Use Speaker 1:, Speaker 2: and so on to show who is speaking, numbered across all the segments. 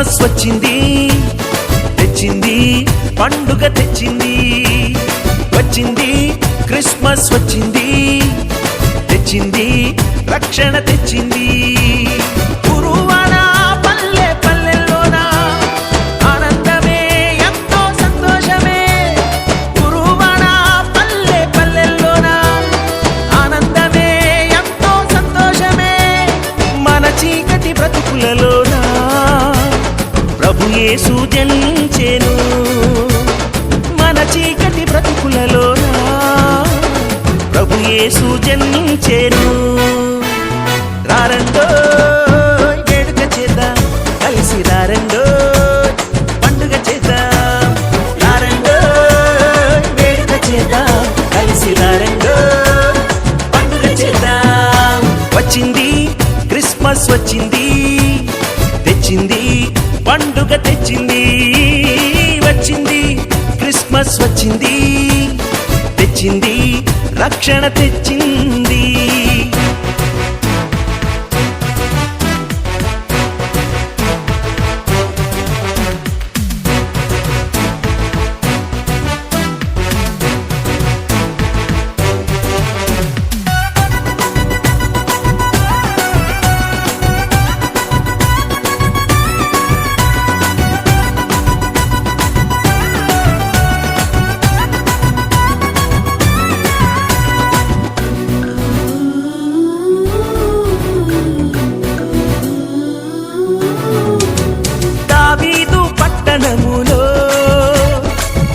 Speaker 1: Christmas వచ్చింది తెచ్చింది పండుగ తెచ్చింది వచ్చింది క్రిస్మస్ వచ్చింది తెచ్చింది రక్షణ తెచ్చింది గురువాడ పల్లె పల్లెల్లోన ఆనందమే ఎంతో సంతోషమే గురువాడ పల్లె పల్లెల్లోన ఆనందమే ఎంతో సంతోషమే మన చీకటి బ్రతుకులలోన ప్రభు యేసు జనించెను మన చీకటి బ్రతుకులలోన ప్రభు యేసు జనించెను రారండో వేడుక చేద్దాం కలిసి రారండో పండుగ చేద్దాం రారండో వేడుక చేద్దాం కలిసి రారండో పండుగ చేద్దాం వచ్చింది క్రిస్మస్ వచ్చింది తెచ్చింది పండుగ తెచ్చింది వచ్చింది క్రిస్మస్ వచ్చింది తెచ్చింది రక్షణ తెచ్చింది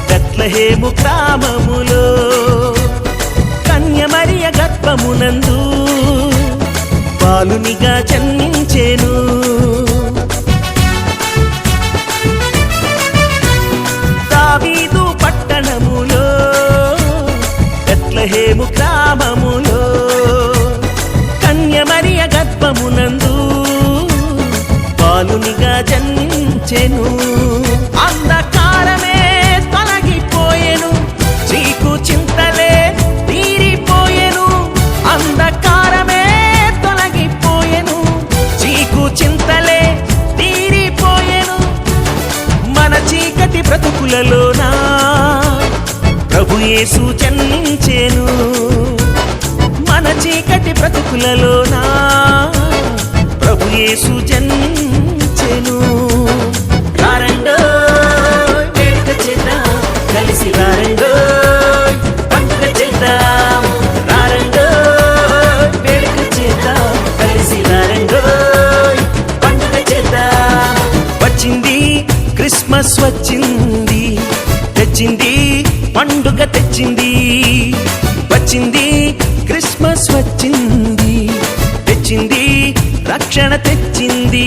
Speaker 1: బెత్లెహేము గ్రామములో కన్య మరియ గర్భమునందు బాలునిగా జన్మించెను దావీదు పట్టణములో బెత్లెహేము గ్రామములో కన్య మరియ గర్భమునందు బాలునిగా జన్మించెను అంధకారమే తొలగిపోయెను చీకు చింతలే తీరిపోయెను అంధకారమే తొలగిపోయెను చీకు చింతలే తీరిపోయెను మన చీకటి బ్రతుకులలోన ప్రభు యేసు జన్మించెను మన చీకటి బ్రతుకులలోన ప్రభు యేసు జన్మించెను రారండో వేడుక చేద్దాం కలిసి రారండో పండుగ చేద్దాం రారండో వేడుక చేద్దాం కలిసి రారండో పండుగ చేద్దాం వచ్చింది క్రిస్మస్ వచ్చింది తెచ్చింది పండుగ తెచ్చింది వచ్చింది క్రిస్మస్ వచ్చింది తెచ్చింది రక్షణ తెచ్చింది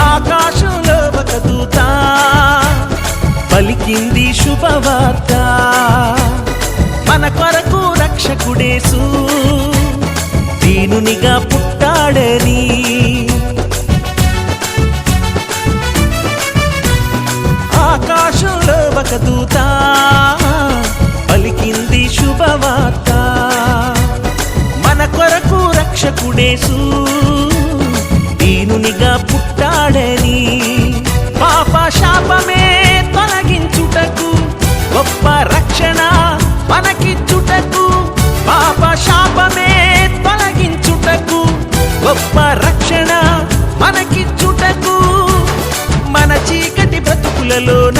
Speaker 1: ఆకాశంలో ఒక దూత పలికింది శుభవార్త మన కొరకు రక్షకుడేసు దీనునిగా పుట్టాడని ఆకాశంలో ఒక దూత పలికింది శుభవార్త మన కొరకు రక్షకుడేసు దీనునిగా పుట్టాడని పాప శాపమే తొలగించుటకు గొప్ప రక్షణ మనకిచ్చుటకు పాప శాపమే తొలగించుటకు గొప్ప రక్షణ మనకిచ్చుటకు మన చీకటి బ్రతుకులలోన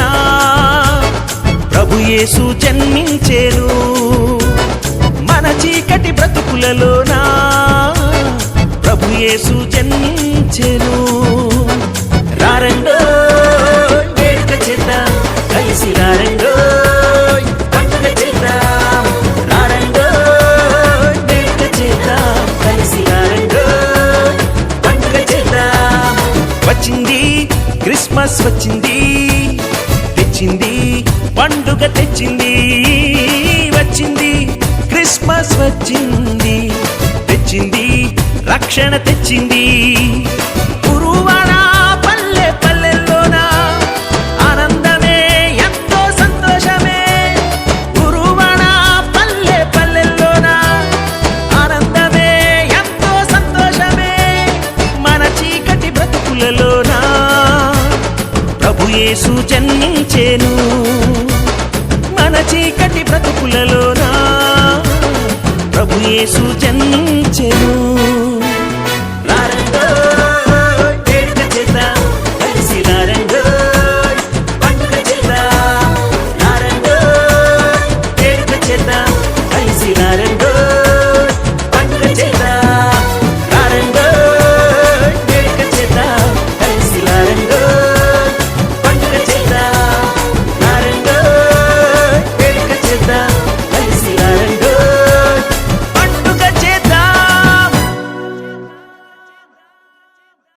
Speaker 1: ప్రభు యేసు జన్మించెను మన చీకటి బ్రతుకులలోన ప్రభు యేసు జన్మించెను రారండో వేడుక చేద్దాం కలిసి రారండో పండుగ చేద్దాం రారండో వేడుక చేద్దాం క్రిస్మస్ వచ్చింది తెచ్చింది పండుగ తెచ్చింది వచ్చింది క్రిస్మస్ వచ్చింది తెచ్చింది రక్షణ తెచ్చింది గురువాడ పల్లె పల్లెల్లోన ఆనందమే ఎంతో సంతోషమే గురువాడ పల్లె పల్లెల్లోన ఆనందమే ఎంతో సంతోషమే మన చీకటి బ్రతుకులలోన ప్రభు యేసు జన్మించెను మన చీకటి బ్రతుకులలోన ప్రభు యేసు జన్మించెను